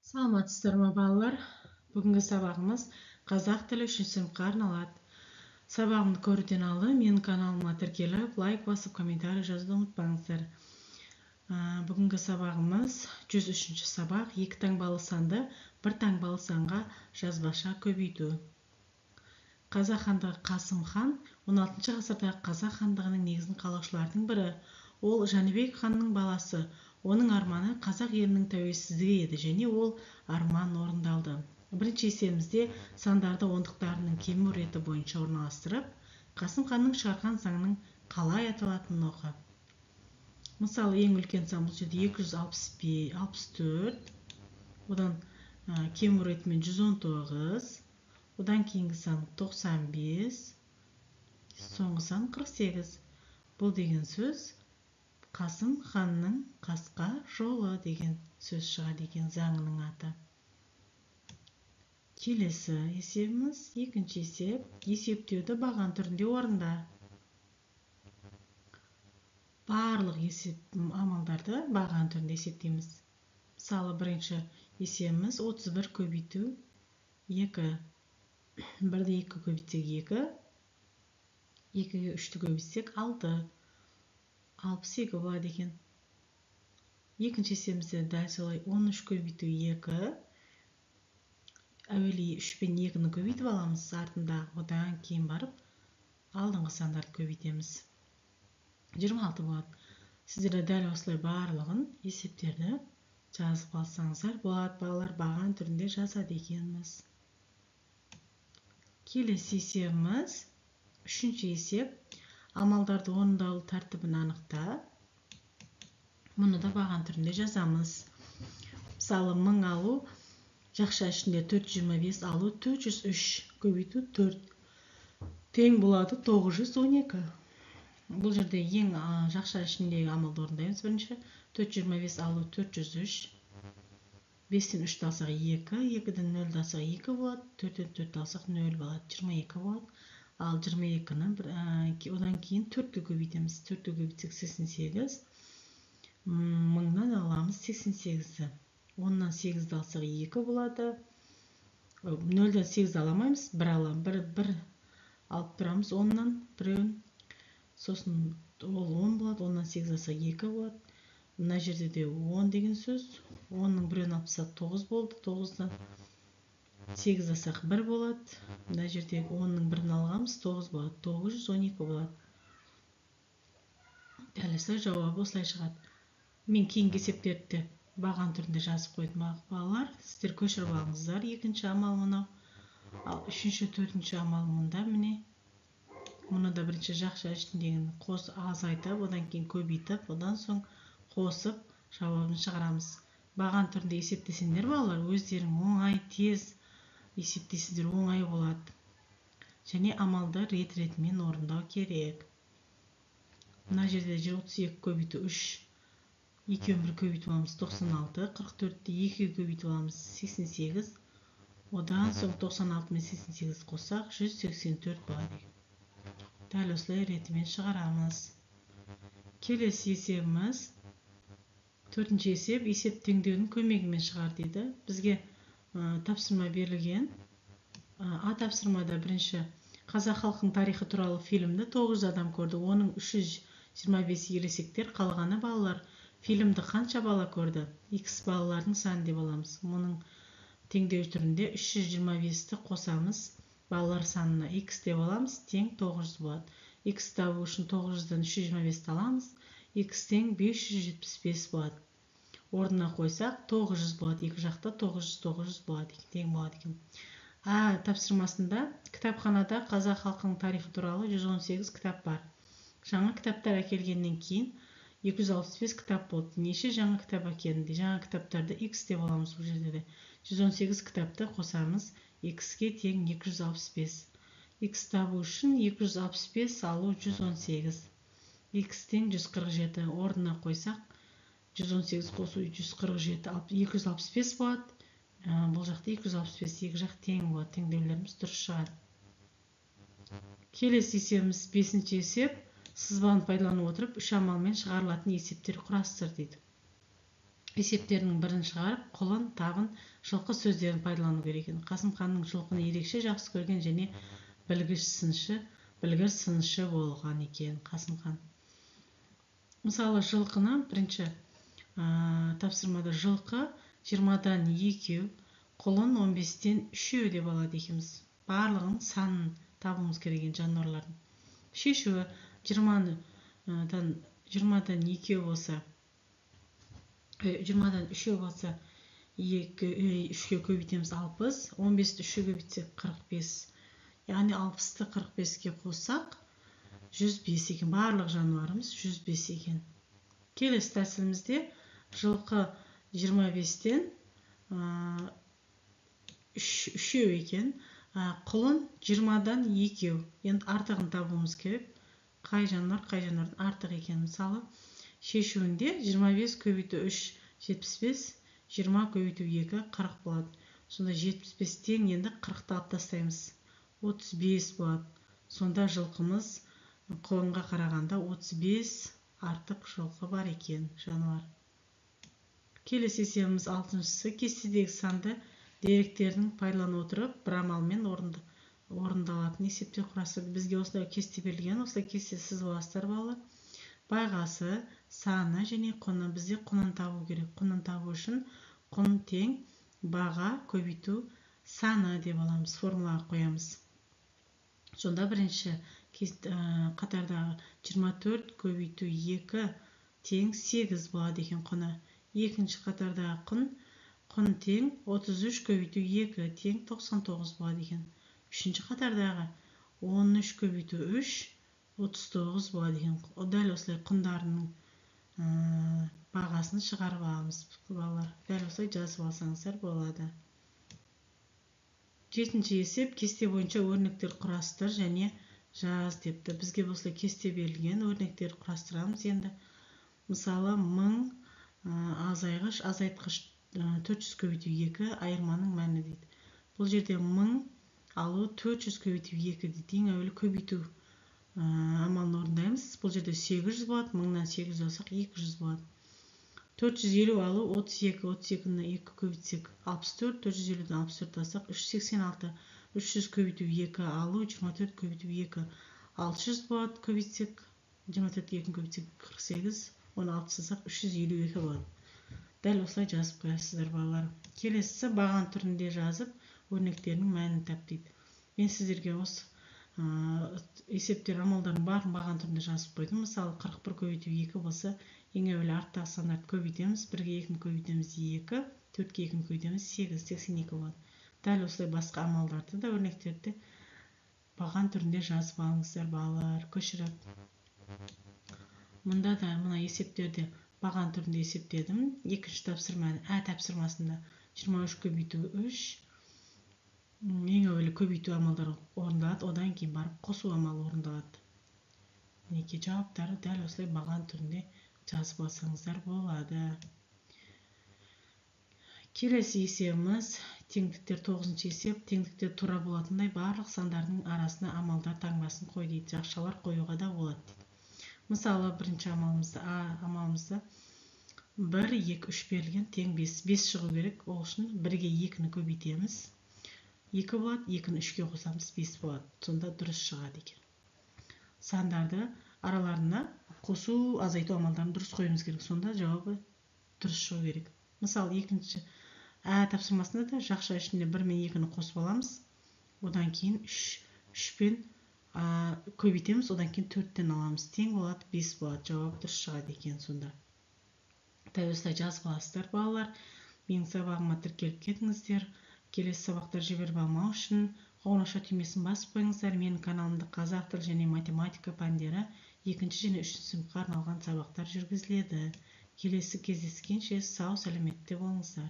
Саламатсыздар ма балалар? Бүгінгі сабағымыз қазақ тілі 3 сыныпқа арналады. Сабағымды көруден алдын менің каналыма тіркеліп, лайк басып, комментарий жазуды ұмытпаңыздар. Бүгінгі сабағымыз 103 сабақ. 2 таңбалы санды 1 таңбалы санға жазбаша көбейту. Қазақ хандығы Қасым хан 16 ғасырдағы қазақ хандығының негізін қалаушылардың бірі. Ол Жәнібек ханның баласы. Оның арманы қазақ елінің тәуелсіздігі еді және ол арман орындалды. Бірінші есебімізде сандарды ондықтарының кему реті бойынша орналастырып, Қасым ханның шығарған заңның қалай аталатынын оқы. Мысалы, ең үлкен сан бұл жерде 264, одан кему ретімен 119, одан кейінгі сан 95, соңғы сан 48. Бұл деген сөз Қасым ханның қасқа жолы деген сөз шығады екен, заңының аты. Келесі есебіміз екінші есеп. Есептеуді баған түрінде орында. Барлық есеп амалдарды баған түрінде есептейміз. Мысалы, бірінші есебіміз 31 көбейту 2. 1-ді 2 көбейтсек 2, 2-ге 3-ті көбейтсек 6. 62 болады екен. Екінші есебімізде дәл солай 13 көбейту 2. Әуелі 3 пен 2-ні көбейтіп аламыз, артында одан кейін барып алдыңғы сандарды көбейтеміз. 26 болады. Сіздер дәл осылай барлығын есептерді жазып алсаңыздар болады. Балалар баған түрінде жазады екенбіз. Келесі есебіміз үшінші есеп. Амалдарды орындалу тәртібін анықта. Мұны да баған түрінде жазамыз. Мысалы, 1000 алу жақша ішінде 425 алу 403 көбейту 4 тең болады 912. Бұл жерде ең жақша ішіндегі амалды орындаймыз. Бірінші 425 алу 403, 5-тен 3 алсақ 2, 2-ден 0 алсақ 2 болады, 4-тен 4 алсақ 0 болады, 22 болады. Ал 22-ні одан кейін 4-ке көбейтеміз. 4-ке көбейтсек 88, 1000-нан аламыз 88-ді. 10-нан 8-ді алсақ 2 болады. 0-дан 8-ді аламаймыз, 1 алам. 1 алып тұрамыз 10-нан, біреуін. Сосын ол 10 болады, 10-нан 8 алсақ 2 болады. Мына жерде де 10 деген сөз. 10-ның біреуін алып тастасақ 9 болды. 9-дан 8 алсақ 1 болады. Мына жерде 10-ның бірін алғанбыз 9 болады. 912 болады. Дәл осылай жауабы осылай шығады. Мен кейінгі есептерді баған түрінде жазып қойдым балалар. Сіздер көшіріп алыңыздар. Екінші амал мынау. Ал үшінші, төртінші амал мұнда міне. Мұны да бірінші жақша ішіндегін азайтып, одан кейін көбейтіп, одан соң қосып жауабын шығарамыз. Баған түрінде есептесеңдер балалар, өздерің оңай, тез есептесіңдер, оңай болады. Және амалды рет-ретімен орындау керек. Мына жерде 32 көбейту 3, 2-ен 1 көбейтіп аламыз 96, 44-ті 2-ге көбейтіп аламыз 88, одан соң 96 мен 88 қоссақ 184 болады. Дәл осылай ретімен шығарамыз. Келесі есебіміз төртінші есеп. Есеп теңдеудің көмегімен шығар дейді. Бізге тапсырма берілген. Тапсырмада бірінші қазақ халқының тарихы туралы фильмді 900 адам көрді. Оның 325 ересектер, қалғаны балалар. Фильмді қанша бала көрді? X балалардың саны деп аламыз. Мұның теңдеу түрінде 325-ті қосамыз. Балалар санына X деп аламыз, тең 900 болады. X табу үшін 900-дан 325-ті аламыз. X тең 575 болады. Орнына қойсақ 900 болады. Екі жақта 900 болады. Тең болады екен. Тапсырмасында кітапханада қазақ халқының тарихы туралы 118 кітап бар. Жаңа кітаптар әкелгеннен кейін 265 кітап болды. Неше жаңа кітап әкелінді? Жаңа кітаптарды X деп аламыз бұл жерде де. 118 кітапты қосамыз. X-ге тең 265. X табу үшін 265 алу 118. X тең 147. Орнына қойсақ 118 қосу 147, 265 болады. Бұл жақта 265, екі жақ тең болады. Теңдеулеріміз дұрыс шығады. Келесі есебіміз 5-ші есеп. Сызбаны пайдаланып отырып, 3 амалмен шығарылатын есептер құрастыр дейді. есептерінің бірін шығарып, құлын, табын, жылқы сөздерін пайдалану керек екен. Қасым ханның жылқыны ерекше жақсы көрген және білгір сыншы болған екен Қасым хан. Мысалы, жылқыны бірінші тапсырмада жылқы 20-дан 2, құлын 15-тен 3 деп алады екенбіз. Барлығын санын табуымыз керек екен жануарлардың. Шешуі 20-дан 2 болса, 20-дан 3 болса, 3-ке көбейтеміз 60, 15-ті 3-ке көбейтсек 45. Яғни 60-ты 45-ке қоссақ 105 екен. Барлық жануарымыз 105 екен. Келесі тәсілімізде жылқы 25-тен 3 екен. Құлын 20-дан 2. Енді артығын табуымыз керек. Қай жануардың артық екен. Мысалы, шешуінде 25 көбейту 3 75, 20 көбейту 2 40 болады. Сонда 75-тен енді 40-ты алып тастаймыз. 35 болады. Сонда жылқымыз құлынға қарағанда 35 артық жылқы бар екен жануар. Келесі есебіміз 6-шысы. Кестедегі санды деректердің пайдалана отырып, бір амалмен орындалатын есептер құрастырды. Бізге осылай кесте берілген, осылай кесте сызып аласыздар балалар. Байғасы, саны және құны. Бізде құнын табу керек. Құнын табу үшін құн тең баға көбейту саны деп аламыз, формулаға қоямыз. Сонда бірінші қатардағы 24 көбейту 2 тең 8 болады екен құны. Екінші қатардағы құн тең 33 көбейту 2 тең 99 болады екен. Үшінші қатардағы 13 көбейту 3 39 болады екен. Дәл осылай құндарының бағасын шығарып аламыз балалар. Дәл осылай жазып алсаңыздар болады. 7-ші есеп. Кесте бойынша өрнектер құрастыр және жаз депті. Бізге осылай кесте берілген, өрнектер құрастырамыз енді. Мысалы, 1000 азайғыш, азайтқыш 400 көбейту 2 айырманың мәні дейді. Бұл жерде 1000 алу 400 көбейту 2 дейді. Ең әуелі көбейту амалын орындаймыз. Бұл жерде 800 болады, 1000-нан 800 алсақ 200 болады. 450 алу 32, 32-ні 2 көбейтсек 64, 450-дан 64 алсақ 386, 300 көбейту 2 алу 24 көбейту 2 600 болады, көбейтсек 24-ті 2 көбейтсек 48, оны 6 алсақ 352 болады. Дәл осылай жазып қоясыздар балалар. Келесісі баған түрінде жазып, өрнектерінің мәнін тап дейді. Мен сіздерге осы есептер амалдардың барын баған түрінде жазып қойдым. Мысалы, 41 көбейту 2 болса, ең әуелі арттағы сандарды көбейтеміз. 1-ге 2-ні көбейтеміз 2, 4-ге 2-ні көбейтеміз 8, 82 болады. Дәл осылай басқа амалдарды да өрнектерді баған түрінде жазып алыңыздар балалар. Көшіріп. Мұнда да мына есептерді баған түрінде есептедім. Екінші тапсырманың тапсырмасында 23 көбейту 3 ең әуелі көбейту амалдары орындалады, одан кейін барып қосу амалы орындалады. Мінекей жауаптары дәл осылай баған түрінде жазып алсаңыздар болады. Келесі есебіміз теңдіктер. 9-ші есеп. Теңдіктер тура болатындай барлық сандардың арасына амалдар таңбасын қой дейді. Жақшалар қоюға да болады дейді. Мысалы, бірінші амалымызда 1, 2, 3 берілген тең 5. 5 шығу керек. Ол үшін 1-ге 2-ні көбейтеміз. 2 болады, 2-ні 3-ке қосамыз 5 болады. Сонда дұрыс шығады екен. Сандарды араларына қосу, азайту амалдарын дұрыс қойымыз керек. Сонда жауабы дұрыс шығу керек. Мысалы, екінші тапсырмасында да жақша ішінде 1 мен 2-ні қосып аламыз. Одан кейін 3-пен көбейтеміз, одан кейін 4-тен аламыз. Тең болады, 5 болады. Жауап дұрыс шығады екен сонда. Дәл осылай жазып аласыздар балалар. Менің сабағыма тіркеліп кетіңіздер. Келесі сабақтар жіберіп алмау үшін қоңырауша түймесін басып қойыңыздар. Менің каналымда қазақ тілі және математика пәндері 2-ші және 3-ші сыныпқа арналған сабақтар жүргізіледі. Келесі кездескенше сау сәлеметте болыңыздар.